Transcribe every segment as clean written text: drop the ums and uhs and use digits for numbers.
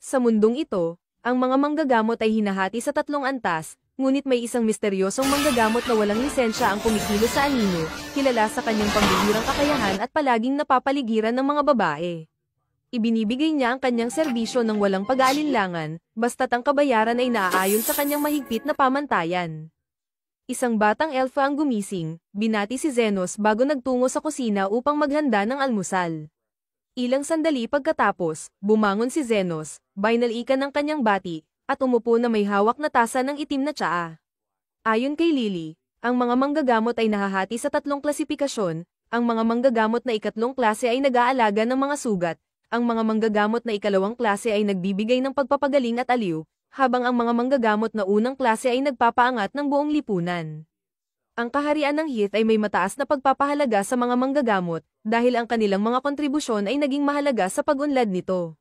Sa mundong ito, ang mga manggagamot ay hinahati sa tatlong antas, ngunit may isang misteryosong manggagamot na walang lisensya ang kumikilos sa anino, kilala sa kanyang pambihirang kakayahan at palaging napapaligiran ng mga babae. Ibinibigay niya ang kanyang serbisyo ng walang pag-aalinlangan, basta't ang kabayaran ay naaayon sa kanyang mahigpit na pamantayan. Isang batang elfa ang gumising, binati si Zenos bago nagtungo sa kusina upang maghanda ng almusal. Ilang sandali pagkatapos, bumangon si Zenos, binalikan ng kanyang bati, at umupo na may hawak na tasa ng itim na tsaa. Ayon kay Lily, ang mga manggagamot ay nahahati sa tatlong klasipikasyon, ang mga manggagamot na ikatlong klase ay nag-aalaga ng mga sugat, ang mga manggagamot na ikalawang klase ay nagbibigay ng pagpapagaling at aliw, habang ang mga manggagamot na unang klase ay nagpapaangat ng buong lipunan. Ang kaharian ng Heath ay may mataas na pagpapahalaga sa mga manggagamot, dahil ang kanilang mga kontribusyon ay naging mahalaga sa pag-unlad nito.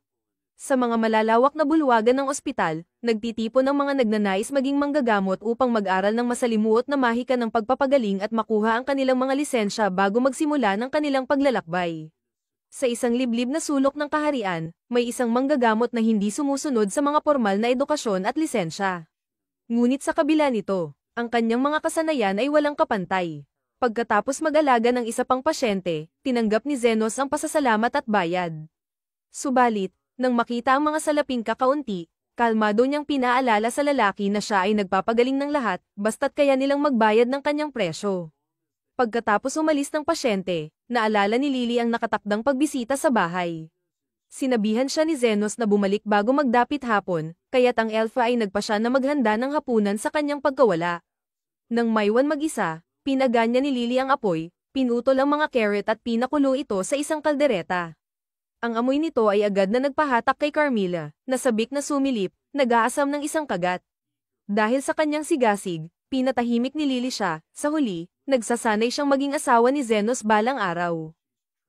Sa mga malalawak na bulwagan ng ospital, nagtitipon ang mga nagnanais maging manggagamot upang mag-aral ng masalimuot na mahika ng pagpapagaling at makuha ang kanilang mga lisensya bago magsimula ng kanilang paglalakbay. Sa isang liblib na sulok ng kaharian, may isang manggagamot na hindi sumusunod sa mga formal na edukasyon at lisensya. Ngunit sa kabila nito, ang kanyang mga kasanayan ay walang kapantay. Pagkatapos mag-alaga ng isa pang pasyente, tinanggap ni Zenos ang pasasalamat at bayad. Subalit, nang makita ang mga salaping kakaunti, kalmado niyang pinaalala sa lalaki na siya ay nagpapagaling ng lahat, basta't kaya nilang magbayad ng kanyang presyo. Pagkatapos umalis ng pasyente, naalala ni Lily ang nakatakdang pagbisita sa bahay. Sinabihan siya ni Zenos na bumalik bago magdapit hapon, kaya't ang elfa ay nagpasya na maghanda ng hapunan sa kanyang pagkawala. Nang maiwan mag-isa, pinaganya ni Lily ang apoy, pinutol ang mga carrot at pinakulo ito sa isang kaldereta. Ang amoy nito ay agad na nagpahatak kay Carmilla, na sabik na sumilip, nag-aasam ng isang kagat. Dahil sa kanyang sigasig, pinatahimik ni Lily siya, sa huli, nagsasanay siyang maging asawa ni Zenos balang araw.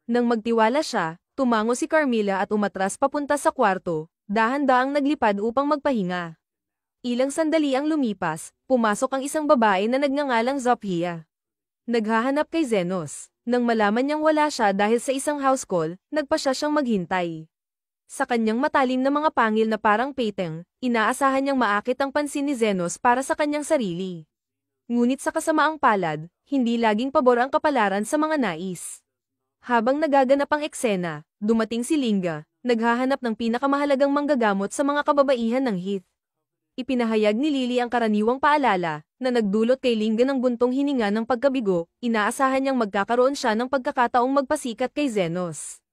Nang magtiwala siya, tumango si Carmilla at umatras papunta sa kwarto, dahan-daang naglipad upang magpahinga. Ilang sandali ang lumipas, pumasok ang isang babae na nagngangalang Zophia. Naghahanap kay Zenos. Nang malaman niyang wala siya dahil sa isang house call, nagpasya siyang maghintay. Sa kanyang matalim na mga pangil na parang peteng, inaasahan niyang maakit ang pansin ni Zenos para sa kanyang sarili. Ngunit sa kasamaang palad, hindi laging pabor ang kapalaran sa mga nais. Habang nagaganap ang eksena, dumating si Linga, naghahanap ng pinakamahalagang manggagamot sa mga kababaihan ng Heath. Ipinahayag ni Lily ang karaniwang paalala, na nagdulot kay Linga ng buntong hininga ng pagkabigo, inaasahan niyang magkakaroon siya ng pagkakataong magpasikat kay Zenos.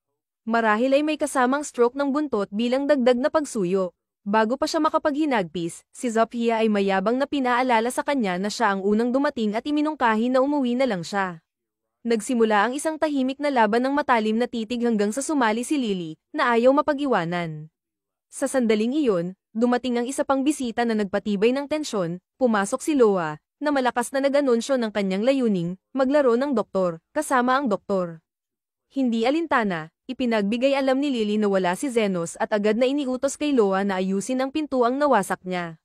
Marahil ay may kasamang stroke ng buntot bilang dagdag na pagsuyo. Bago pa siya makapaghinagpis, si Zophia ay mayabang na pinaalala sa kanya na siya ang unang dumating at iminungkahi na umuwi na lang siya. Nagsimula ang isang tahimik na laban ng matalim na titig hanggang sa sumali si Lily, na ayaw mapag-iwanan. Sa sandaling iyon, dumating ang isa pang bisita na nagpatibay ng tensyon, pumasok si Loa, na malakas na nag-anunsyo ng kanyang layuning, maglaro ng doktor, kasama ang doktor. Hindi alintana, ipinagbigay alam ni Lily na wala si Zenos at agad na iniutos kay Loa na ayusin ang pintuang nawasak niya.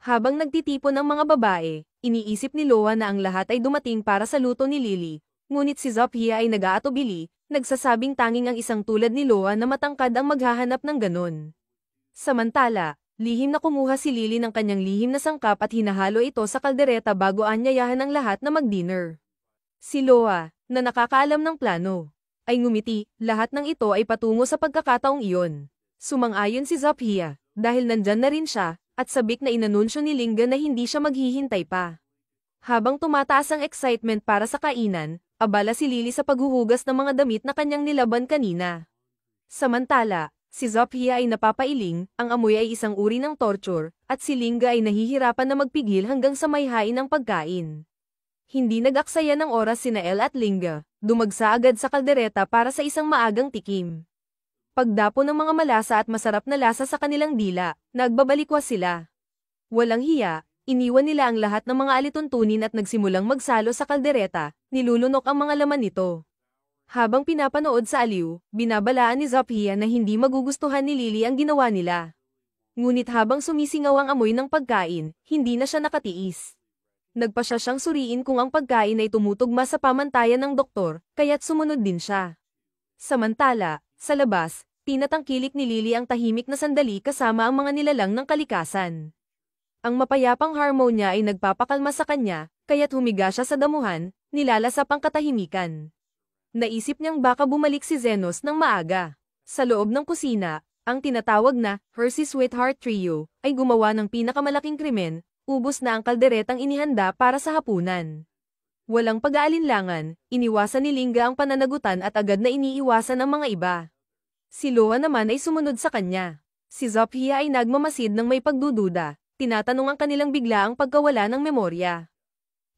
Habang nagtitipon ang mga babae, iniisip ni Loa na ang lahat ay dumating para sa luto ni Lily, ngunit si Zophia ay nag-aatubili, nagsasabing tanging ang isang tulad ni Loa na matangkad ang maghahanap ng ganon. Samantala, lihim na kumuha si Lily ng kanyang lihim na sangkap at hinahalo ito sa kaldereta bago anyayahan ang lahat na mag-dinner. Si Loa, na nakakaalam ng plano, ay ngumiti, lahat ng ito ay patungo sa pagkakataong iyon. Sumang-ayon si Zophia, dahil nandyan na rin siya, at sabik na inanunsyo ni Linga na hindi siya maghihintay pa. Habang tumataas ang excitement para sa kainan, abala si Lily sa paghuhugas ng mga damit na kanyang nilaban kanina. Samantala, si Zophia ay napapailing, ang amoy ay isang uri ng torture, at si Linga ay nahihirapan na magpigil hanggang sa mayhain ng pagkain. Hindi nag-aksaya ng oras sina Elle at Linga, dumagsa agad sa kaldereta para sa isang maagang tikim. Pagdapo ng mga malasa at masarap na lasa sa kanilang dila, nagbabalikwas sila. Walang hiya, iniwan nila ang lahat ng mga alituntunin at nagsimulang magsalo sa kaldereta, nilulunok ang mga laman nito. Habang pinapanood sa aliw, binabalaan ni Zophia na hindi magugustuhan ni Lily ang ginawa nila. Ngunit habang sumisingaw ang amoy ng pagkain, hindi na siya nakatiis. Nagpasya siyang suriin kung ang pagkain ay tumutugma sa pamantayan ng doktor, kaya't sumunod din siya. Samantala, sa labas, Tinatangkilik ni Lily ang tahimik na sandali kasama ang mga nilalang ng kalikasan. Ang mapayapang harmonya ay nagpapakalma sa kanya, kaya't humiga siya sa damuhan, nilalasap ang katahimikan. Naisip niyang baka bumalik si Zenos ng maaga. Sa loob ng kusina, ang tinatawag na Hershey Sweetheart Trio ay gumawa ng pinakamalaking krimen, ubos na ang kalderetang inihanda para sa hapunan. Walang pag-aalinlangan, iniwasan ni Linga ang pananagutan at agad na iniiwasan ang mga iba. Si Loa naman ay sumunod sa kanya. Si Zophia ay nagmamasid ng may pagdududa, tinatanong ang kanilang bigla ang pagkawala ng memorya.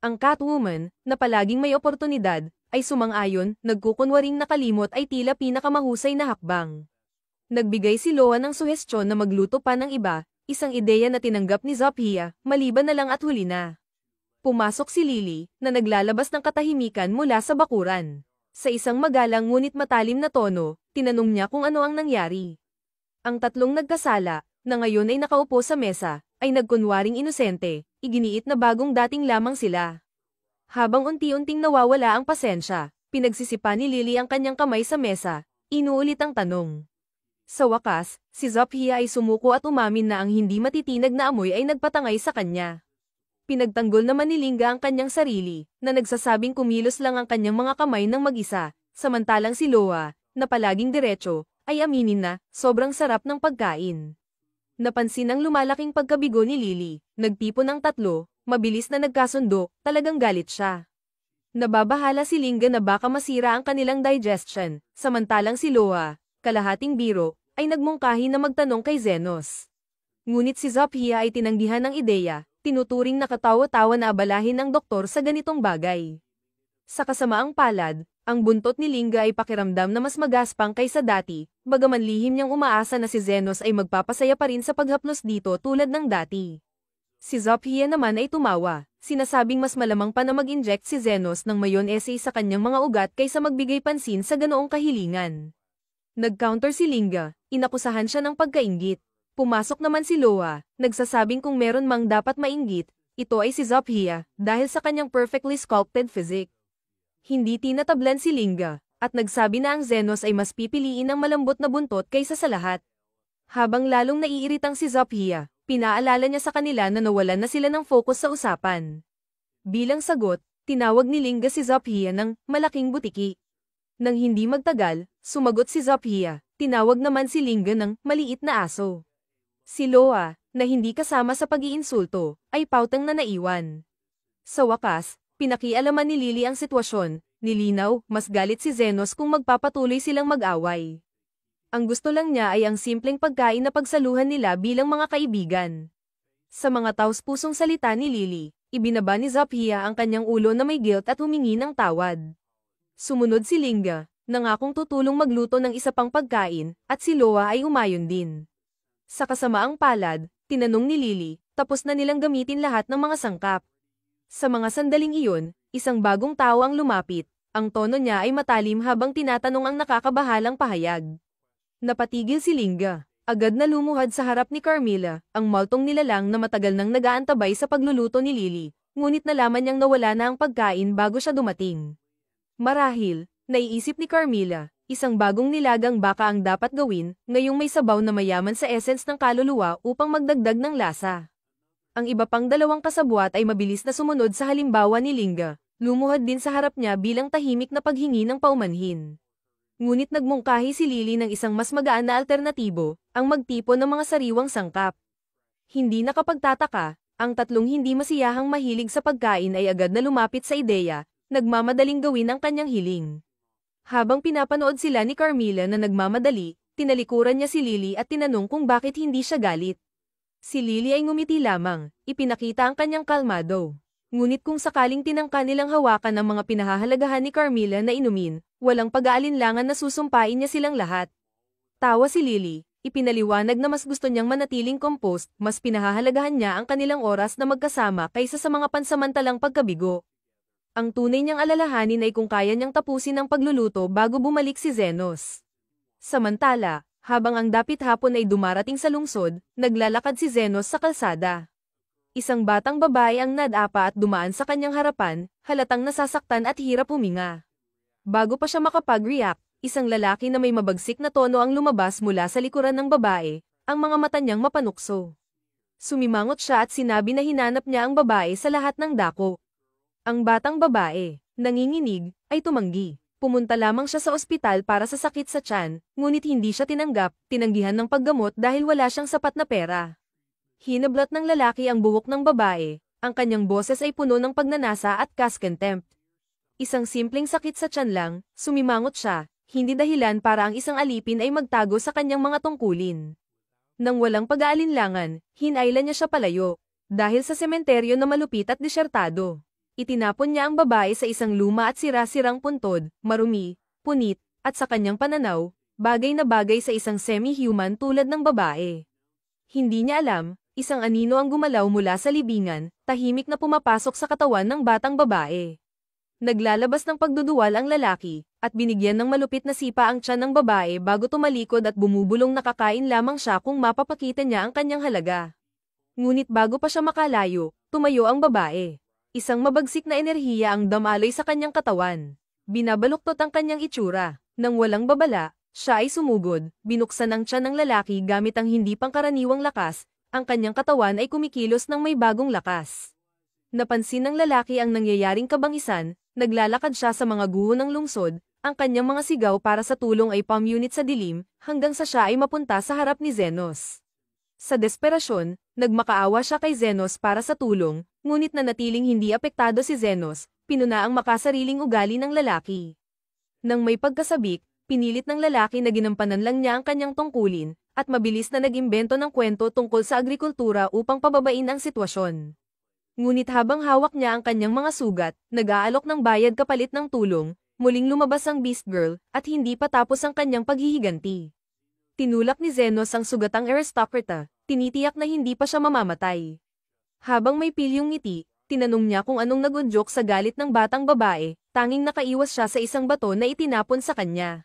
Ang Catwoman, na palaging may oportunidad, ay sumang-ayon, nagkukunwaring nakalimot ay tila pinakamahusay na hakbang. Nagbigay si Loa ng suhestyon na magluto pa ng iba, isang ideya na tinanggap ni Zophia, maliban na lang at huli na. Pumasok si Lily, na naglalabas ng katahimikan mula sa bakuran. Sa isang magalang ngunit matalim na tono, tinanong niya kung ano ang nangyari. Ang tatlong nagkasala, na ngayon ay nakaupo sa mesa, ay nagkunwaring inosente, iginiit na bagong dating lamang sila. Habang unti-unting nawawala ang pasensya, pinagsisipa ni Lily ang kanyang kamay sa mesa, inuulit ang tanong. Sa wakas, si Zophia ay sumuko at umamin na ang hindi matitinag na amoy ay nagpatangay sa kanya. Pinagtanggol naman ni Linga ang kanyang sarili, na nagsasabing kumilos lang ang kanyang mga kamay ng mag-isa, samantalang si Loa, na palaging diretso, ay aminin na, sobrang sarap ng pagkain. Napansin ang lumalaking pagkabigo ni Lily, nagtipon ang tatlo, mabilis na nagkasundo, talagang galit siya. Nababahala si Linga na baka masira ang kanilang digestion, samantalang si Loa, kalahating biro, ay nagmungkahi na magtanong kay Zenos. Ngunit si Zophia ay tinanggihan ng ideya, tinuturing na katawa-tawa na abalahin ng doktor sa ganitong bagay. Sa kasamaang palad, ang buntot ni Linga ay pakiramdam na mas magaspang kaysa dati, bagaman lihim niyang umaasa na si Zenos ay magpapasaya pa rin sa paghaplos dito tulad ng dati. Si Zophia naman ay tumawa, sinasabing mas malamang pa na mag-inject si Zenos ng mayonnaise sa kanyang mga ugat kaysa magbigay pansin sa ganoong kahilingan. Nag-counter si Linga, inakusahan siya ng pagkainggit. Pumasok naman si Loa, nagsasabing kung meron mang dapat mainggit, ito ay si Zophia, dahil sa kanyang perfectly sculpted physique. Hindi tinatablan si Linga, at nagsabi na ang Zenos ay mas pipiliin ang malambot na buntot kaysa sa lahat. Habang lalong naiiritang si Zophia, pinaalala niya sa kanila na nawalan na sila ng focus sa usapan. Bilang sagot, tinawag ni Linga si Zophia ng malaking butiki. Nang hindi magtagal, sumagot si Zophia, tinawag naman si Linga ng maliit na aso. Si Loa, na hindi kasama sa pag-iinsulto, ay pautang na naiwan. Sa wakas, pinakialaman ni Lily ang sitwasyon, nilinaw, mas galit si Zenos kung magpapatuloy silang mag-away. Ang gusto lang niya ay ang simpleng pagkain na pagsaluhan nila bilang mga kaibigan. Sa mga taos-pusong salita ni Lily, ibinaba ni Zophia ang kanyang ulo na may guilt at humingi ng tawad. Sumunod si Linga, nangakong tutulong magluto ng isa pang pagkain, at si Loa ay umayon din. Sa kasamaang palad, tinanong ni Lily, tapos na nilang gamitin lahat ng mga sangkap. Sa mga sandaling iyon, isang bagong tao ang lumapit, ang tono niya ay matalim habang tinatanong ang nakakabahalang pahayag. Napatigil si Linga, agad na lumuhad sa harap ni Carmilla, ang maltong nilalang na matagal nang nag-aantabay sa pagluluto ni Lily, ngunit nalaman niyang nawala na ang pagkain bago siya dumating. Marahil, naiisip ni Carmilla, isang bagong nilagang baka ang dapat gawin, ngayong may sabaw na mayaman sa essence ng kaluluwa upang magdagdag ng lasa. Ang iba pang dalawang kasabwat ay mabilis na sumunod sa halimbawa ni Linga, lumuhad din sa harap niya bilang tahimik na paghingi ng paumanhin. Ngunit nagmungkahi si Lily ng isang mas magaan na alternatibo, ang magtipon ng mga sariwang sangkap. Hindi nakapagtataka, ang tatlong hindi masiyahang mahilig sa pagkain ay agad na lumapit sa ideya, nagmamadaling gawin ang kanyang hiling. Habang pinapanood sila ni Carmilla na nagmamadali, tinalikuran niya si Lily at tinanong kung bakit hindi siya galit. Si Lily ay ngumiti lamang, ipinakita ang kanyang kalmado. Ngunit kung sakaling tinangka nilang hawakan ang mga pinahahalagahan ni Carmilla na inumin, walang pag-aalinlangan na susumpain niya silang lahat. Tawa si Lily, ipinaliwanag na mas gusto niyang manatiling composed, mas pinahahalagahan niya ang kanilang oras na magkasama kaysa sa mga pansamantalang pagkabigo. Ang tunay niyang alalahanin ay kung kaya niyang tapusin ang pagluluto bago bumalik si Zenos. Samantala, habang ang dapit hapon ay dumarating sa lungsod, naglalakad si Zenos sa kalsada. Isang batang babae ang nadapa at dumaan sa kanyang harapan, halatang nasasaktan at hirap huminga. Bago pa siya makapag-react, isang lalaki na may mabagsik na tono ang lumabas mula sa likuran ng babae, ang mga mata niyang mapanukso. Sumimangot siya at sinabi na hinanap niya ang babae sa lahat ng dako. Ang batang babae, nanginginig, ay tumanggi. Pumunta lamang siya sa ospital para sa sakit sa tiyan, ngunit hindi siya tinanggap, tinanggihan ng paggamot dahil wala siyang sapat na pera. Hinablot ng lalaki ang buhok ng babae, ang kanyang boses ay puno ng pagnanasa at contempt. Isang simpleng sakit sa tiyan lang, sumimangot siya, hindi dahilan para ang isang alipin ay magtago sa kanyang mga tungkulin. Nang walang pag-aalinlangan, hinailan niya siya palayo, dahil sa sementeryo na malupit at disyertado. Itinapon niya ang babae sa isang luma at sira-sirang puntod, marumi, punit, at sa kanyang pananaw, bagay na bagay sa isang semi-human tulad ng babae. Hindi niya alam, isang anino ang gumalaw mula sa libingan, tahimik na pumapasok sa katawan ng batang babae. Naglalabas ng pagduduwal ang lalaki, at binigyan ng malupit na sipa ang tiyan ng babae bago tumalikod at bumubulong na kakain lamang siya kung mapapakita niya ang kanyang halaga. Ngunit bago pa siya makalayo, tumayo ang babae. Isang mabagsik na enerhiya ang damaloy sa kanyang katawan. Binabaluktot ang kanyang itsura. Nang walang babala, siya ay sumugod, binuksan ang tiyan ng lalaki gamit ang hindi pangkaraniwang lakas, ang kanyang katawan ay kumikilos ng may bagong lakas. Napansin ng lalaki ang nangyayaring kabangisan, naglalakad siya sa mga guho ng lungsod, ang kanyang mga sigaw para sa tulong ay pamunit sa dilim, hanggang sa siya ay mapunta sa harap ni Zenos. Sa desperasyon, nagmakaawa siya kay Zenos para sa tulong, ngunit nanatiling hindi apektado si Zenos, pinuna ang makasariling ugali ng lalaki. Nang may pagkasabik, pinilit ng lalaki na ginampanan lang niya ang kanyang tungkulin, at mabilis na nag-imbento ng kwento tungkol sa agrikultura upang pababain ang sitwasyon. Ngunit habang hawak niya ang kanyang mga sugat, nag-aalok ng bayad kapalit ng tulong, muling lumabas ang Beast Girl, at hindi pa tapos ang kanyang paghihiganti. Tinulak ni Zenos ang sugatang aristokrata, tinitiyak na hindi pa siya mamamatay. Habang may pilyong ngiti, tinanong niya kung anong nagundyok sa galit ng batang babae, tanging nakaiwas siya sa isang bato na itinapon sa kanya.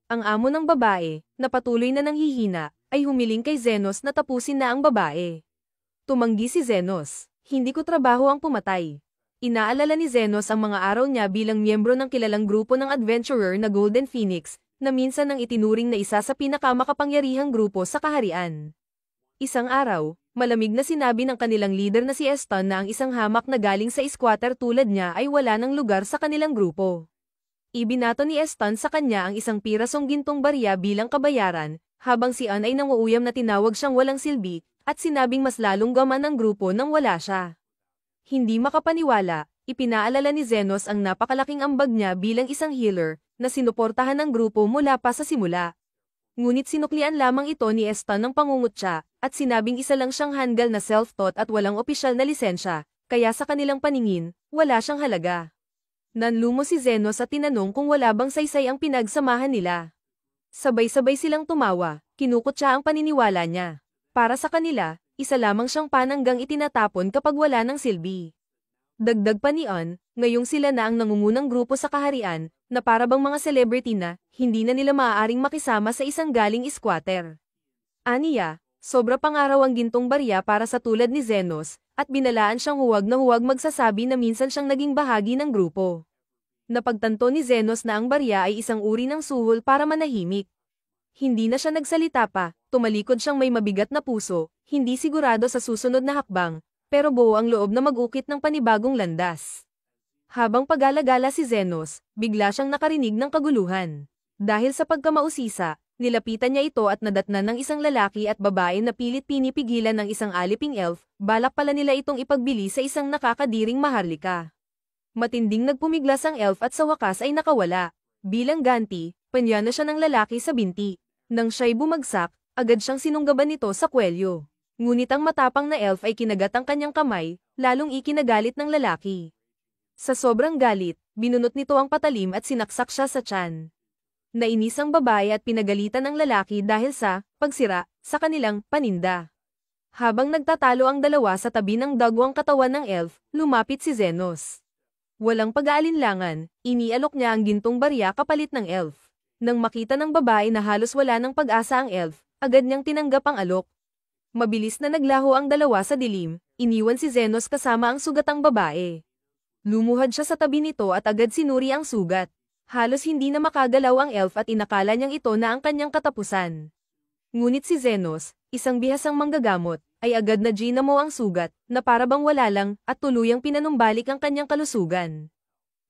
Ang amo ng babae, na patuloy na nanghihina, ay humiling kay Zenos na tapusin na ang babae. Tumanggi si Zenos. Hindi ko trabaho ang pumatay. Inaalala ni Zenos ang mga araw niya bilang miyembro ng kilalang grupo ng adventurer na Golden Phoenix, na minsan nang itinuring na isa sa pinakamakapangyarihang grupo sa kaharian. Isang araw, malamig na sinabi ng kanilang leader na si Eston na ang isang hamak na galing sa squatter tulad niya ay wala ng lugar sa kanilang grupo. Ibinato ni Eston sa kanya ang isang pirasong gintong barya bilang kabayaran, habang si Ann ay nanguuyam na tinawag siyang walang silbi, at sinabing mas lalong gaman ang grupo nang wala siya. Hindi makapaniwala, ipinaalala ni Zenos ang napakalaking ambag niya bilang isang healer, na sinuportahan ng grupo mula pa sa simula. Ngunit sinuklian lamang ito ni Eston ng pangungutya, at sinabing isa lang siyang handgal na self-taught at walang opisyal na lisensya, kaya sa kanilang paningin, wala siyang halaga. Nanlumo si Zenos at tinanong kung wala bang saysay ang pinagsamahan nila. Sabay-sabay silang tumawa, kinukutya ang paniniwala niya. Para sa kanila, isa lamang siyang pananggang itinatapon kapag wala ng silbi. Dagdag pa ni Ann, ngayong sila na ang nangungunang grupo sa kaharian, na para bang mga celebrity na, hindi na nila maaaring makisama sa isang galing squatter. Aniya, sobra pangaraw ang gintong barya para sa tulad ni Zenos, at binalaan siyang huwag na huwag magsasabi na minsan siyang naging bahagi ng grupo. Napagtanto ni Zenos na ang barya ay isang uri ng suhol para manahimik. Hindi na siya nagsalita pa, tumalikod siyang may mabigat na puso, hindi sigurado sa susunod na hakbang, pero buo ang loob na mag-ukit ng panibagong landas. Habang pag-alagala si Zenos, bigla siyang nakarinig ng kaguluhan. Dahil sa pagkamausisa, nilapitan niya ito at nadatnan ng isang lalaki at babae na pilit pinipigilan ng isang aliping elf, balak pala nila itong ipagbili sa isang nakakadiring maharlika. Matinding nagpumiglas ang elf at sa wakas ay nakawala. Bilang ganti, panya na siya ng lalaki sa binti. Nang siya'y bumagsak, agad siyang sinunggaban nito sa kwelyo. Ngunit ang matapang na elf ay kinagat ang kanyang kamay, lalong ikinagalit ng lalaki. Sa sobrang galit, binunot nito ang patalim at sinaksak siya sa tiyan. Nainis ang babae at pinagalitan ng lalaki dahil sa pagsira sa kanilang paninda. Habang nagtatalo ang dalawa sa tabi ng dagwang katawan ng elf, lumapit si Zenos. Walang pag-aalinlangan, inialok niya ang gintong barya kapalit ng elf. Nang makita ng babae na halos wala ng pag-asa ang elf, agad niyang tinanggap ang alok. Mabilis na naglaho ang dalawa sa dilim, iniwan si Zenos kasama ang sugatang babae. Lumuhad siya sa tabi nito at agad sinuri ang sugat. Halos hindi na makagalaw ang elf at inakala niyang ito na ang kanyang katapusan. Ngunit si Zenos, isang bihasang manggagamot, ay agad na ginamo ang sugat, na parabang wala lang, at tuluyang pinanumbalik ang kanyang kalusugan.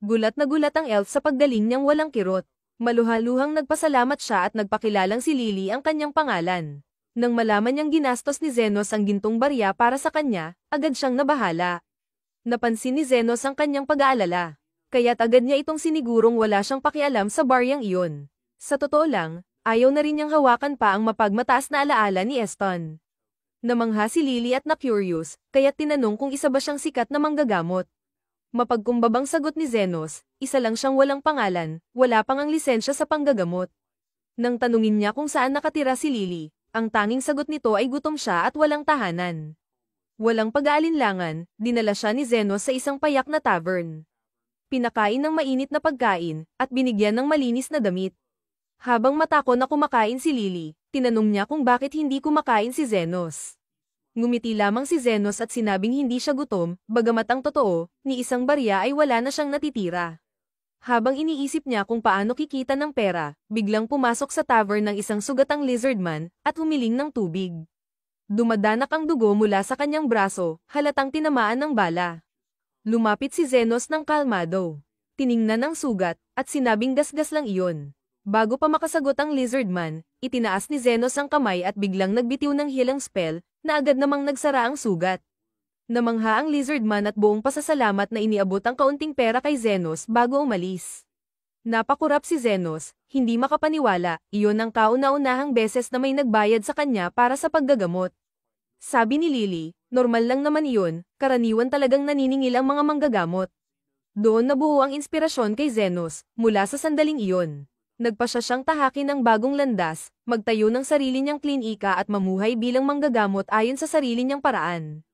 Gulat na gulat ang elf sa paggaling niyang walang kirot. Maluhaluhang nagpasalamat siya at nagpakilalang si Lily ang kanyang pangalan. Nang malaman niyang ginastos ni Zenos ang gintong barya para sa kanya, agad siyang nabahala. Napansin ni Zenos ang kanyang pag-aalala. Kaya't agad niya itong sinigurong wala siyang pakialam sa baryang iyon. Sa totoo lang, ayaw na rin niyang hawakan pa ang mapagmataas na alaala ni Eston. Namangha si Lily at na-curious, kaya't tinanong kung isa ba siyang sikat na manggagamot. Mapagkumbabang sagot ni Zenos, isa lang siyang walang pangalan, wala pang ang lisensya sa panggagamot. Nang tanungin niya kung saan nakatira si Lily, ang tanging sagot nito ay gutom siya at walang tahanan. Walang pag-aalinlangan, dinala siya ni Zenos sa isang payak na tavern. Pinakain ng mainit na pagkain, at binigyan ng malinis na damit. Habang matako na kumakain si Lily, tinanong niya kung bakit hindi kumakain si Zenos. Ngumiti lamang si Zenos at sinabing hindi siya gutom, bagamat ang totoo, ni isang barya ay wala na siyang natitira. Habang iniisip niya kung paano kikita ng pera, biglang pumasok sa tavern ng isang sugatang lizardman, at humiling ng tubig. Dumadanak ang dugo mula sa kanyang braso, halatang tinamaan ng bala. Lumapit si Zenos ng kalmado. Tiningnan ang sugat, at sinabing gasgas lang iyon. Bago pa makasagot ang lizardman, itinaas ni Zenos ang kamay at biglang nagbitiw ng healing spell, na agad namang nagsara ang sugat. Namangha ang lizardman at buong pasasalamat na iniabot ang kaunting pera kay Zenos bago umalis. Napakurap si Zenos, hindi makapaniwala, iyon ang kauna-unahang beses na may nagbayad sa kanya para sa paggagamot. Sabi ni Lily, normal lang naman iyon, karaniwan talagang naniningil ang mga manggagamot. Doon nabuo ang inspirasyon kay Zenos, mula sa sandaling iyon. Nagpasya siyang tahakin ng bagong landas, magtayo ng sarili niyang klinika at mamuhay bilang manggagamot ayon sa sarili niyang paraan.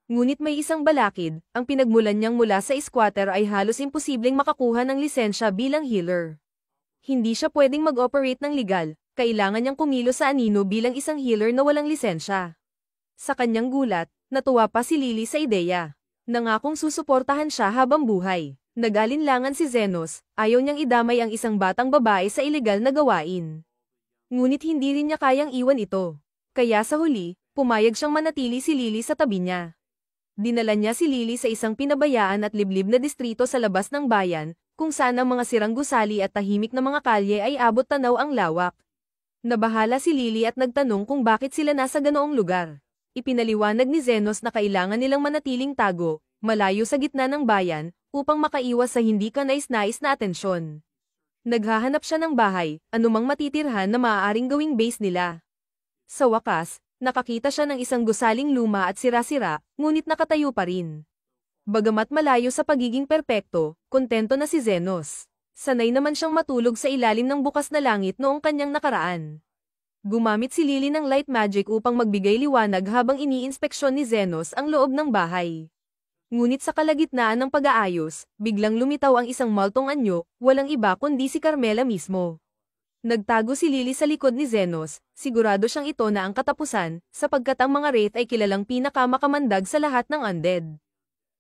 Ngunit may isang balakid, ang pinagmulan niyang mula sa squatter ay halos imposibleng makakuha ng lisensya bilang healer. Hindi siya pwedeng mag-operate ng legal, kailangan niyang kumilos sa anino bilang isang healer na walang lisensya. Sa kanyang gulat, natuwa pa si Lily sa ideya. Nangakong susuportahan siya habang buhay. Nag-alinlangan si Zenos, ayaw niyang idamay ang isang batang babae sa ilegal na gawain. Ngunit hindi rin niya kayang iwan ito. Kaya sa huli, pumayag siyang manatili si Lily sa tabi niya. Dinala niya si Lily sa isang pinabayaan at liblib na distrito sa labas ng bayan, kung saan ang mga sirang gusali at tahimik na mga kalye ay abot tanaw ang lawak. Nabahala si Lily at nagtanong kung bakit sila nasa ganoong lugar. Ipinaliwanag ni Zenos na kailangan nilang manatiling tago, malayo sa gitna ng bayan, upang makaiwas sa hindi kanais-nais na atensyon. Naghahanap siya ng bahay, anumang matitirhan na maaaring gawing base nila. Sa wakas, nakakita siya ng isang gusaling luma at sira-sira, ngunit nakatayo pa rin. Bagamat malayo sa pagiging perpekto, kontento na si Zenos. Sanay naman siyang matulog sa ilalim ng bukas na langit noong kanyang nakaraan. Gumamit si Lily ng light magic upang magbigay liwanag habang iniinspeksyon ni Zenos ang loob ng bahay. Ngunit sa kalagitnaan ng pag-aayos, biglang lumitaw ang isang multong anyo, walang iba kundi si Carmela mismo. Nagtago si Lily sa likod ni Zenos, sigurado siyang ito na ang katapusan, sapagkat ang mga wraith ay kilalang pinakamakamandag sa lahat ng undead.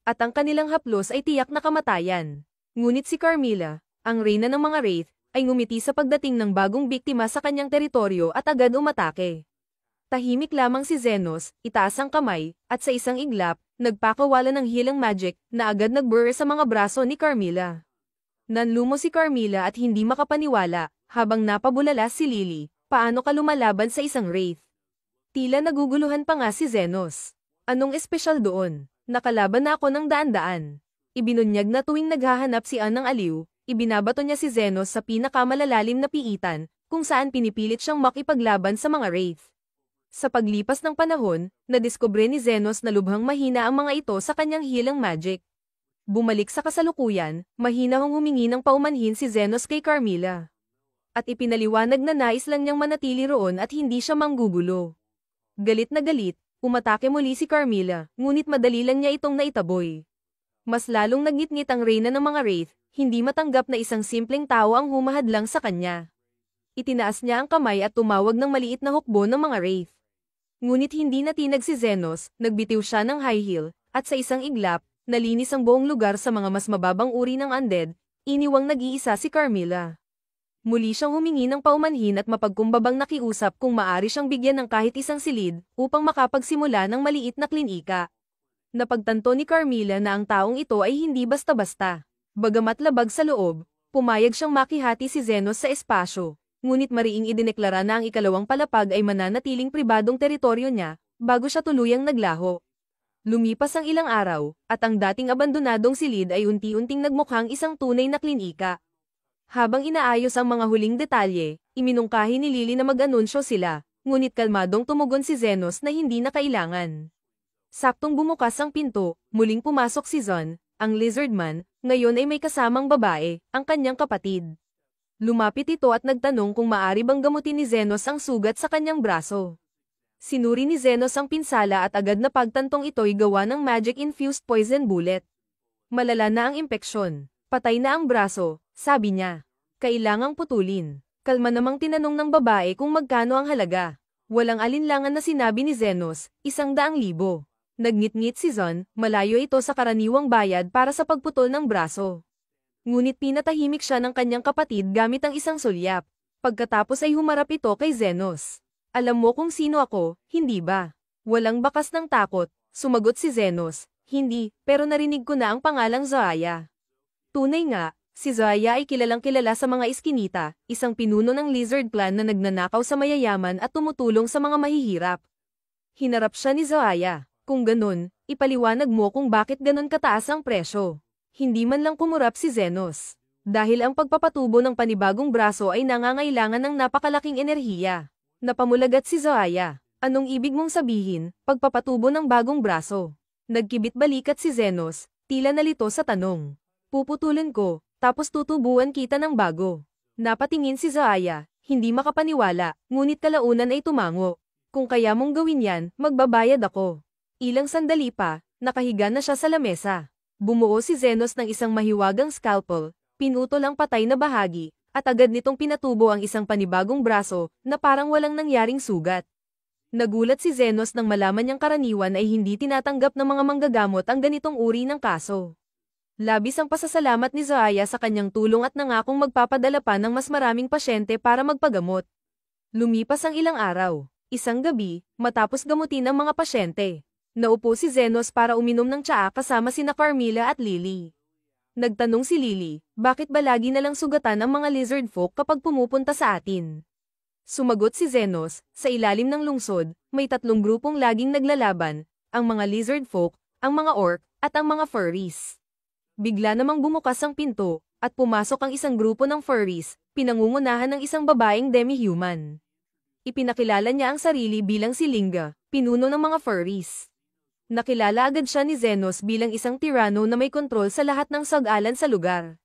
At ang kanilang haplos ay tiyak na kamatayan. Ngunit si Carmela, ang reyna ng mga wraith, ay ngumiti sa pagdating ng bagong biktima sa kanyang teritoryo at agad umatake. Tahimik lamang si Zenos, itaas ang kamay, at sa isang iglap, nagpakawala ng healing magic na agad nag-burr sa mga braso ni Carmela. Nanlumo si Carmela at hindi makapaniwala, habang napabulala si Lily, paano ka lumalaban sa isang wraith? Tila naguguluhan pa nga si Zenos. Anong espesyal doon? Nakalaban na ako ng daan-daan. Ibinunyag na tuwing naghahanap si Ann ng aliw, ibinabato niya si Zenos sa pinakamalalalim na piitan, kung saan pinipilit siyang makipaglaban sa mga wraith. Sa paglipas ng panahon, nadiskubre ni Zenos na lubhang mahina ang mga ito sa kanyang healing magic. Bumalik sa kasalukuyan, mahina hong humingi ng paumanhin si Zenos kay Carmela. At ipinaliwanag na nais lang niyang manatili roon at hindi siya manggugulo. Galit na galit, umatake muli si Carmela, ngunit madali lang niya itong naitaboy. Mas lalong nagngit-ngit ang reyna ng mga wraith, hindi matanggap na isang simpleng tao ang humahadlang sa kanya. Itinaas niya ang kamay at tumawag ng maliit na hukbo ng mga wraith. Ngunit hindi natinag si Zenos, nagbitiw siya ng high heel, at sa isang iglap, nalinis ang buong lugar sa mga mas mababang uri ng undead, iniwang nag-iisa si Carmilla. Muli siyang humingi ng paumanhin at mapagkumbabang nakiusap kung maari siyang bigyan ng kahit isang silid upang makapagsimula ng maliit na klinika. Napagtanto ni Carmilla na ang taong ito ay hindi basta-basta. Bagamat labag sa loob, pumayag siyang makihati si Zenos sa espasyo, ngunit mariing idineklara na ang ikalawang palapag ay mananatiling pribadong teritoryo niya, bago siya tuluyang naglaho. Lumipas ang ilang araw, at ang dating abandonadong silid ay unti-unting nagmukhang isang tunay na klinika. Habang inaayos ang mga huling detalye, iminungkahi ni Lily na mag-anunsyo sila, ngunit kalmadong tumugon si Zenos na hindi na kailangan. Saktong bumukas ang pinto, muling pumasok si Zon, ang lizardman, ngayon ay may kasamang babae, ang kanyang kapatid. Lumapit ito at nagtanong kung maari bang gamutin ni Zenos ang sugat sa kanyang braso. Sinuri ni Zenos ang pinsala at agad na pagtantong ito'y gawa ng magic-infused poison bullet. Malala na ang impeksyon. Patay na ang braso, sabi niya. Kailangang putulin. Kalma namang tinanong ng babae kung magkano ang halaga. Walang alinlangan na sinabi ni Zenos, 100,000. Nagngit-ngit si Zon, malayo ito sa karaniwang bayad para sa pagputol ng braso. Ngunit pinatahimik siya ng kanyang kapatid gamit ang isang sulyap. Pagkatapos ay humarap ito kay Zenos. Alam mo kung sino ako, hindi ba? Walang bakas ng takot, sumagot si Zenos. Hindi, pero narinig ko na ang pangalang Zoaya. Tunay nga, si Zoaya ay kilalang-kilala sa mga iskinita, isang pinuno ng lizard clan na nagnanakaw sa mayayaman at tumutulong sa mga mahihirap. Hinarap siya ni Zoaya. Kung ganun, ipaliwanag mo kung bakit ganun kataas ang presyo. Hindi man lang kumurap si Zenos. Dahil ang pagpapatubo ng panibagong braso ay nangangailangan ng napakalaking enerhiya. Napamulagat si Zoaya. Anong ibig mong sabihin, pagpapatubo ng bagong braso? Nagkibit balikat si Zenos, tila nalito sa tanong. Puputulin ko, tapos tutubuan kita ng bago. Napatingin si Zoaya, hindi makapaniwala, ngunit kalaunan ay tumango. Kung kaya mong gawin yan, magbabayad ako. Ilang sandali pa, nakahiga na siya sa lamesa. Bumuo si Zenos ng isang mahiwagang scalpel, pinutol ang patay na bahagi, at agad nitong pinatubo ang isang panibagong braso na parang walang nangyaring sugat. Nagulat si Zenos nang malaman niyang karaniwan ay hindi tinatanggap ng mga manggagamot ang ganitong uri ng kaso. Labis ang pasasalamat ni Zoaya sa kanyang tulong at nangakong magpapadala pa ng mas maraming pasyente para magpagamot. Lumipas ang ilang araw. Isang gabi, matapos gamutin ang mga pasyente. Naupo si Zenos para uminom ng tsaa kasama sina Carmilla at Lily. Nagtanong si Lily, bakit ba lagi na lang sugatan ang mga lizard folk kapag pumupunta sa atin? Sumagot si Zenos, sa ilalim ng lungsod, may 3 grupong laging naglalaban, ang mga lizard folk, ang mga orc, at ang mga furries. Bigla namang bumukas ang pinto, at pumasok ang isang grupo ng furries, pinangungunahan ng isang babaeng demi-human. Ipinakilala niya ang sarili bilang si Linga, pinuno ng mga furries. Nakilala agad siya ni Zenos bilang isang tirano na may kontrol sa lahat ng sag-alan sa lugar.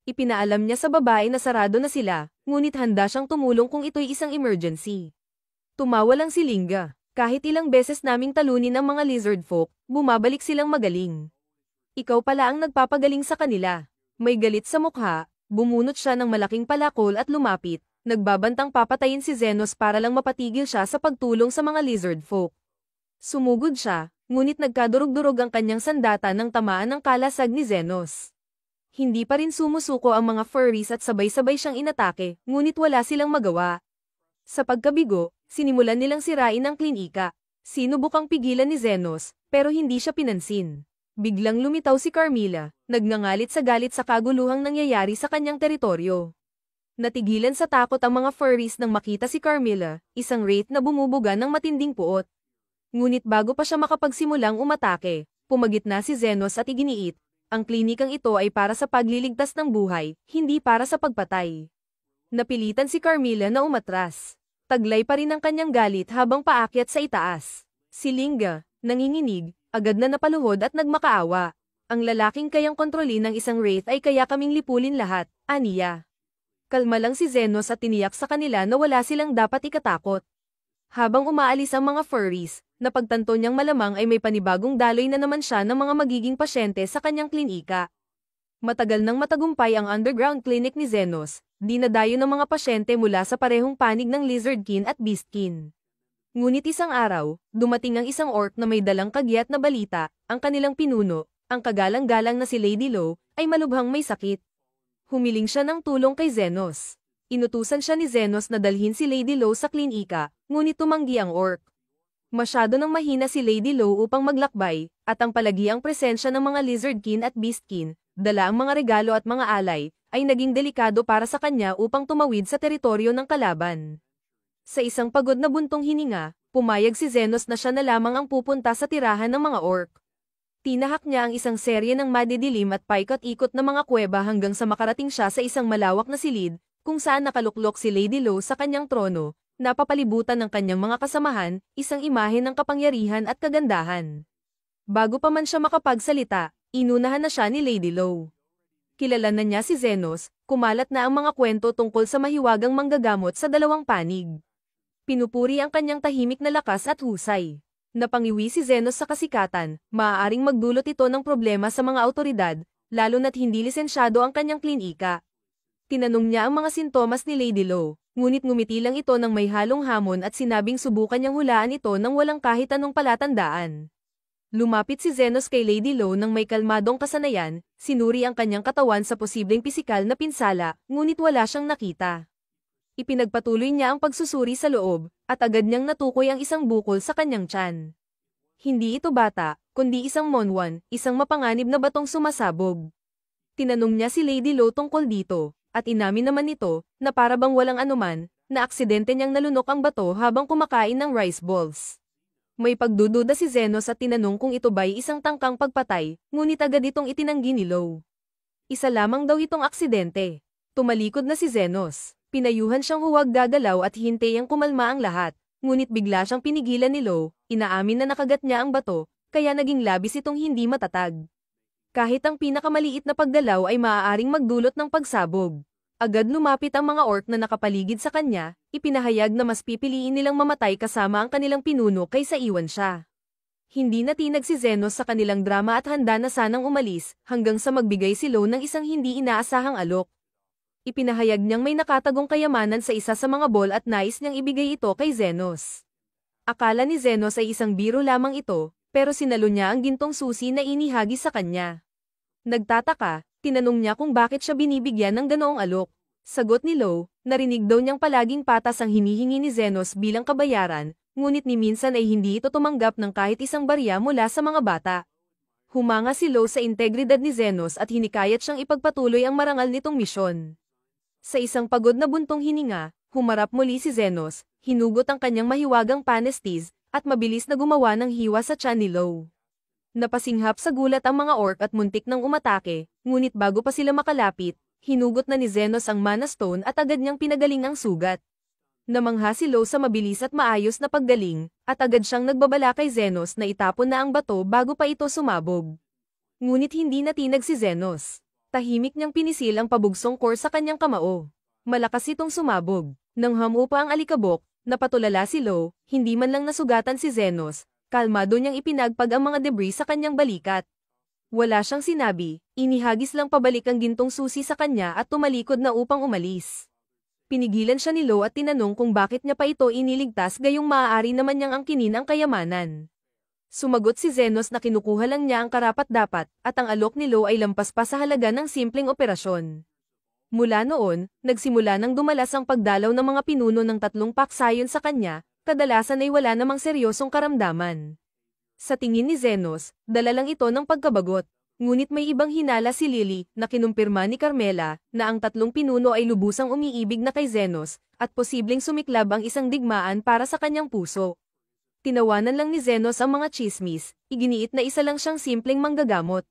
Ipinaalam niya sa babae na sarado na sila, ngunit handa siyang tumulong kung ito'y isang emergency. Tumawa lang si Linga. Kahit ilang beses naming talunin ang mga lizard folk, bumabalik silang magaling. Ikaw pala ang nagpapagaling sa kanila. May galit sa mukha, bumunot siya ng malaking palakol at lumapit, nagbabantang papatayin si Zenos para lang mapatigil siya sa pagtulong sa mga lizard folk. Sumugod siya, ngunit nagkadurog-durog ang kanyang sandata ng tamaan ng kalasag ni Zenos. Hindi pa rin sumusuko ang mga furries at sabay-sabay siyang inatake, ngunit wala silang magawa. Sa pagkabigo, sinimulan nilang sirain ang klinika. Sinubukang pigilan ni Zenos, pero hindi siya pinansin. Biglang lumitaw si Carmilla, nagngangalit sa galit sa kaguluhang nangyayari sa kanyang teritoryo. Natigilan sa takot ang mga furries nang makita si Carmilla, isang wraith na bumubuga ng matinding puot. Ngunit bago pa siya makapagsimulang umatake, pumagit na si Zenos at iginiit, ang klinikang ito ay para sa pagliligtas ng buhay, hindi para sa pagpatay. Napilitan si Carmilla na umatras. Taglay pa rin ang kanyang galit habang paakyat sa itaas. Si Linga, nanginginig, agad na napaluhod at nagmakaawa. Ang lalaking kayang kontrolin ng isang wraith ay kaya kaming lipulin lahat, aniya. Kalma lang si Zenos at tiniyak sa kanila na wala silang dapat ikatakot. Habang umaalis ang mga furries, napagtanto niyang malamang ay may panibagong daloy na naman siya ng mga magiging pasyente sa kanyang klinika. Matagal nang matagumpay ang underground clinic ni Zenos, dinadayo ng mga pasyente mula sa parehong panig ng lizardkin at beastkin. Ngunit isang araw, dumating ang isang orc na may dalang kagyat na balita, ang kanilang pinuno, ang kagalang-galang na si Lady Lo, ay malubhang may sakit. Humiling siya ng tulong kay Zenos. Inutusan siya ni Zenos na dalhin si Lady Lo sa klinika, ngunit tumanggi ang orc. Masyado nang mahina si Lady Lo upang maglakbay, at ang palagiang presensya ng mga Lizardkin at Beastkin, dala ang mga regalo at mga alay, ay naging delikado para sa kanya upang tumawid sa teritoryo ng kalaban. Sa isang pagod na buntong hininga, pumayag si Zenos na siya na lamang ang pupunta sa tirahan ng mga orc. Tinahak niya ang isang serye ng madidilim at paikot-ikot na mga kuweba hanggang sa makarating siya sa isang malawak na silid, kung saan nakaluklok si Lady Lo sa kanyang trono, napapalibutan ng kanyang mga kasamahan, isang imahe ng kapangyarihan at kagandahan. Bago pa man siya makapagsalita, inunahan na siya ni Lady Lo. Kilala na niya si Zenos, kumalat na ang mga kwento tungkol sa mahiwagang manggagamot sa dalawang panig. Pinupuri ang kanyang tahimik na lakas at husay. Napangiwi si Zenos sa kasikatan, maaaring magdulot ito ng problema sa mga awtoridad, lalo na't hindi lisensyado ang kanyang klinika. Tinanong niya ang mga sintomas ni Lady Lo, ngunit ngumiti lang ito ng may halong hamon at sinabing subukan niyang hulaan ito nang walang kahit anong palatandaan. Lumapit si Zenos kay Lady Lo nang may kalmadong kasanayan, sinuri ang kanyang katawan sa posibleng pisikal na pinsala, ngunit wala siyang nakita. Ipinagpatuloy niya ang pagsusuri sa loob, at agad niyang natukoy ang isang bukol sa kanyang tiyan. Hindi ito bata, kundi isang monwan, isang mapanganib na batong sumasabog. Tinanong niya si Lady Lo tungkol dito, at inamin naman nito, na para bang walang anuman, na aksidente niyang nalunok ang bato habang kumakain ng rice balls. May pagdududa si Zenos at tinanong kung ito ba'y isang tangkang pagpatay, ngunit agad itong itinanggi ni Lo. Isa lamang daw itong aksidente. Tumalikod na si Zenos. Pinayuhan siyang huwag gagalaw at hintayang kumalma ang lahat, ngunit bigla siyang pinigilan ni Lo, inaamin na nakagat niya ang bato, kaya naging labis itong hindi matatag. Kahit ang pinakamaliit na paggalaw ay maaaring magdulot ng pagsabog. Agad lumapit ang mga orc na nakapaligid sa kanya, ipinahayag na mas pipiliin nilang mamatay kasama ang kanilang pinuno kaysa iwan siya. Hindi natinag si Zenos sa kanilang drama at handa na sanang umalis, hanggang sa magbigay si Lo ng isang hindi inaasahang alok. Ipinahayag niyang may nakatagong kayamanan sa isa sa mga ball at nais niyang ibigay ito kay Zenos. Akala ni Zenos ay isang biro lamang ito, pero sinalo niya ang gintong susi na inihagi sa kanya. Nagtataka, tinanong niya kung bakit siya binibigyan ng ganoong alok. Sagot ni Lo, narinig daw niyang palaging patas ang hinihingi ni Zenos bilang kabayaran, ngunit ni minsan ay hindi ito tumanggap ng kahit isang barya mula sa mga bata. Humanga si Lo sa integridad ni Zenos at hinikayat siyang ipagpatuloy ang marangal nitong misyon. Sa isang pagod na buntong hininga, humarap muli si Zenos, hinugot ang kanyang mahiwagang panestis, at mabilis na gumawa ng hiwa sa tiyan ni Lo. Napasinghap sa gulat ang mga orc at muntik nang umatake, ngunit bago pa sila makalapit, hinugot na ni Zenos ang mana stone at agad niyang pinagaling ang sugat. Namangha si Lo sa mabilis at maayos na paggaling, at agad siyang nagbabala kay Zenos na itapon na ang bato bago pa ito sumabog. Ngunit hindi natinag si Zenos. Tahimik niyang pinisil ang pabugsong core sa kanyang kamao. Malakas itong sumabog. Nang hamupa ang alikabok, napatulala si Lo, hindi man lang nasugatan si Zenos, kalmado niyang ipinagpag ang mga debris sa kanyang balikat. Wala siyang sinabi, inihagis lang pabalik ang gintong susi sa kanya at tumalikod na upang umalis. Pinigilan siya ni Lo at tinanong kung bakit niya pa ito iniligtas gayong maaari naman niyang angkinin ang kayamanan. Sumagot si Zenos na kinukuha lang niya ang karapat-dapat, at ang alok ni Lo ay lampas pa sa halaga ng simpleng operasyon. Mula noon, nagsimula nang dumalas ang pagdalaw ng mga pinuno ng tatlong paksayon sa kanya, kadalasan ay wala namang seryosong karamdaman. Sa tingin ni Zenos, dala lang ito ng pagkabagot, ngunit may ibang hinala si Lily, na kinumpirma ni Carmela, na ang tatlong pinuno ay lubusang umiibig na kay Zenos, at posibleng sumiklab ang isang digmaan para sa kanyang puso. Tinawanan lang ni Zenos ang mga chismis, iginiit na isa lang siyang simpleng manggagamot.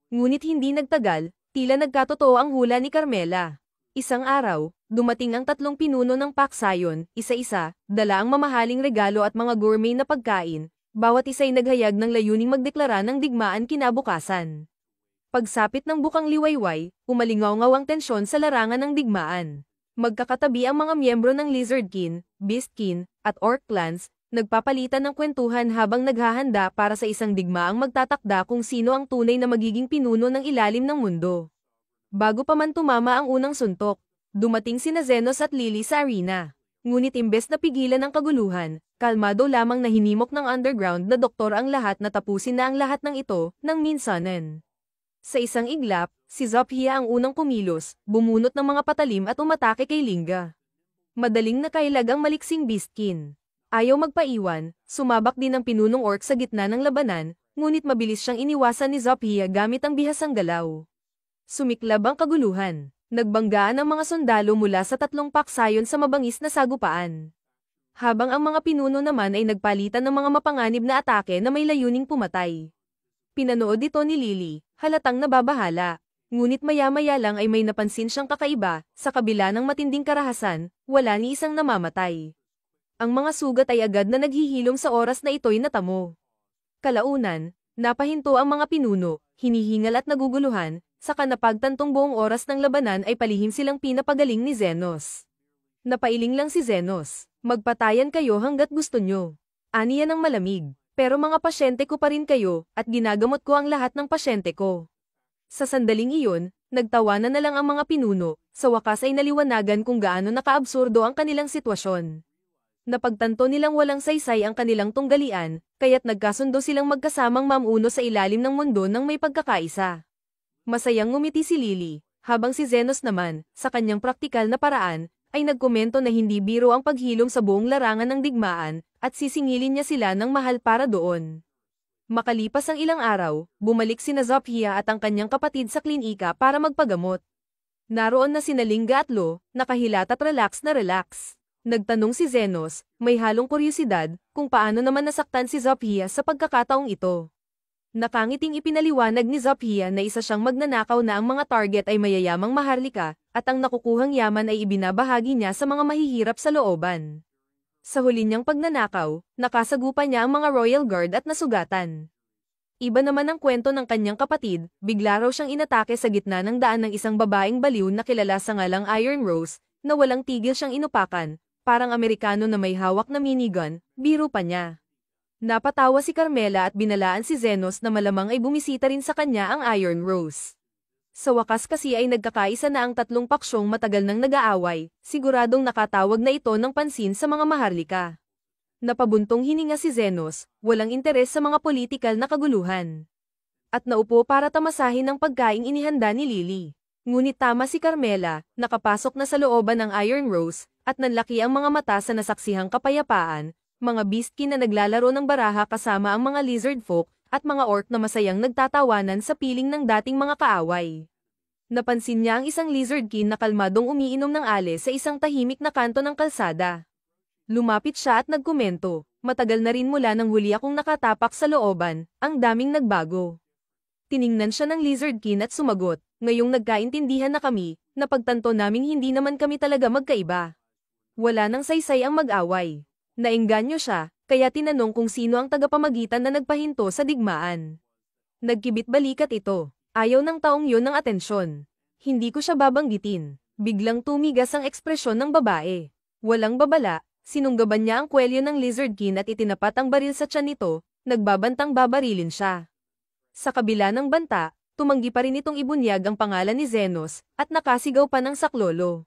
Ngunit hindi nagtagal, tila nagkatotoo ang hula ni Carmela. Isang araw, dumating ang tatlong pinuno ng paksayon, isa-isa, dala ang mamahaling regalo at mga gourmet na pagkain, bawat isa'y naghayag ng layuning magdeklara ng digmaan kinabukasan. Pagsapit ng bukang liwayway, umalingaw-ngaw ang tensyon sa larangan ng digmaan. Magkakatabi ang mga miyembro ng Lizardkin, Beastkin, at Orc clans, nagpapalitan ng kwentuhan habang naghahanda para sa isang digmaang magtatakda kung sino ang tunay na magiging pinuno ng ilalim ng mundo. Bago pa man tumama ang unang suntok, dumating sina Zenos at Lily sa arena. Ngunit imbes na pigilan ang kaguluhan, kalmado lamang na hinimok ng underground na doktor ang lahat na tapusin na ang lahat ng ito, ng minsanan. Sa isang iglap, si Zophia ang unang kumilos, bumunot ng mga patalim at umatake kay Linga. Madaling nakailag ang maliksing beastkin. Ayaw magpaiwan, sumabak din ang pinunong orc sa gitna ng labanan, ngunit mabilis siyang iniwasan ni Zophia gamit ang bihasang galaw. Sumiklab ang kaguluhan. Nagbanggaan ang mga sundalo mula sa tatlong paksayon sa mabangis na sagupaan. Habang ang mga pinuno naman ay nagpalitan ng mga mapanganib na atake na may layuning pumatay. Pinanood ito ni Lily, halatang nababahala. Ngunit maya-maya lang ay may napansin siyang kakaiba, sa kabila ng matinding karahasan, wala ni isang namamatay. Ang mga sugat ay agad na naghihilom sa oras na ito'y natamo. Kalaunan, napahinto ang mga pinuno, hinihingal at naguguluhan, saka napagtantong buong oras ng labanan ay palihim silang pinapagaling ni Zenos. Napailing lang si Zenos, magpatayan kayo hanggat gusto nyo. Aniya ng malamig, pero mga pasyente ko pa rin kayo, at ginagamot ko ang lahat ng pasyente ko. Sa sandaling iyon, nagtawanan na lang ang mga pinuno, sa wakas ay naliwanagan kung gaano nakaabsurdo ang kanilang sitwasyon. Napagtanto nilang walang saysay ang kanilang tunggalian, kaya't nagkasundo silang magkasamang mamuno sa ilalim ng mundo ng may pagkakaisa. Masayang ngumiti si Lily, habang si Zenos naman, sa kanyang praktikal na paraan, ay nagkomento na hindi biro ang paghilom sa buong larangan ng digmaan, at sisingilin niya sila ng mahal para doon. Makalipas ang ilang araw, bumalik sina Zophia at ang kanyang kapatid sa klinika para magpagamot. Naroon na sina Linga at Lo, nakahilat at relax na relax. Nagtanong si Zenos, may halong kuryosidad, kung paano naman nasaktan si Zophia sa pagkakataong ito. Nakangiting ipinaliwanag ni Zophia na isa siyang magnanakaw na ang mga target ay mayayamang maharlika, at ang nakukuhang yaman ay ibinabahagi niya sa mga mahihirap sa looban. Sa huli niyang pagnanakaw, nakasagupa niya ang mga Royal Guard at nasugatan. Iba naman ang kwento ng kanyang kapatid, bigla raw siyang inatake sa gitna ng daan ng isang babaeng baliw na kilala sa ngalang Iron Rose, na walang tigil siyang inupakan, parang Amerikano na may hawak na minigun, biro pa niya. Napatawa si Carmela at binalaan si Zenos na malamang ay bumisita rin sa kanya ang Iron Rose. Sa wakas kasi ay nagkakaisa na ang tatlong paksyong matagal nang nag-aaway, siguradong nakatawag na ito ng pansin sa mga maharlika. Napabuntong hininga si Zenos, walang interes sa mga politikal na kaguluhan. At naupo para tamasahin ang pagkaing inihanda ni Lily. Ngunit tama si Carmela, nakapasok na sa looban ng Iron Rose, at nanlaki ang mga mata sa nasaksihang kapayapaan, mga beastkin na naglalaro ng baraha kasama ang mga lizard folk, at mga orc na masayang nagtatawanan sa piling ng dating mga kaaway. Napansin niya ang isang lizardkin na kalmadong umiinom ng ale sa isang tahimik na kanto ng kalsada. Lumapit siya at nagkomento, matagal na rin mula nang huli akong nakatapak sa looban, ang daming nagbago. Tiningnan siya ng lizardkin at sumagot, ngayong nagkaintindihan na kami, napagtanto naming hindi naman kami talaga magkaiba. Wala nang saysay ang mag-away. Naengganyo siya, kaya tinanong kung sino ang tagapamagitan na nagpahinto sa digmaan. Nagkibit balikat ito. Ayaw ng taong yun ng atensyon. Hindi ko siya babanggitin. Biglang tumigas ang ekspresyon ng babae. Walang babala, sinunggaban niya ang kwelyo ng lizardkin at itinapat ang baril sa tiyan nito, nagbabantang babarilin siya. Sa kabila ng banta, tumanggi pa rin itong ibunyag ang pangalan ni Zenos, at nakasigaw pa ng saklolo.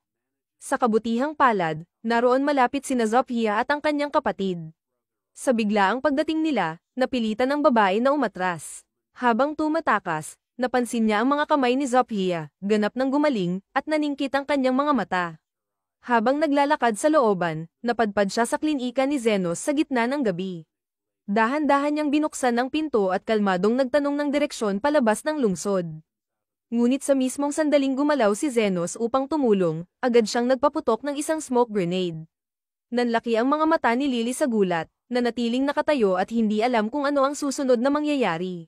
Sa kabutihang palad, naroon malapit sina Zophia at ang kanyang kapatid. Sa biglaang pagdating nila, napilitan ang babae na umatras. Habang tumatakas, napansin niya ang mga kamay ni Zophia, ganap ng gumaling, at naningkit ang kanyang mga mata. Habang naglalakad sa looban, napadpad siya sa klinika ni Zenos sa gitna ng gabi. Dahan-dahan niyang binuksan ang pinto at kalmadong nagtanong ng direksyon palabas ng lungsod. Ngunit sa mismong sandaling gumalaw si Zenos upang tumulong, agad siyang nagpaputok ng isang smoke grenade. Nanlaki ang mga mata ni Lily sa gulat, nanatiling nakatayo at hindi alam kung ano ang susunod na mangyayari.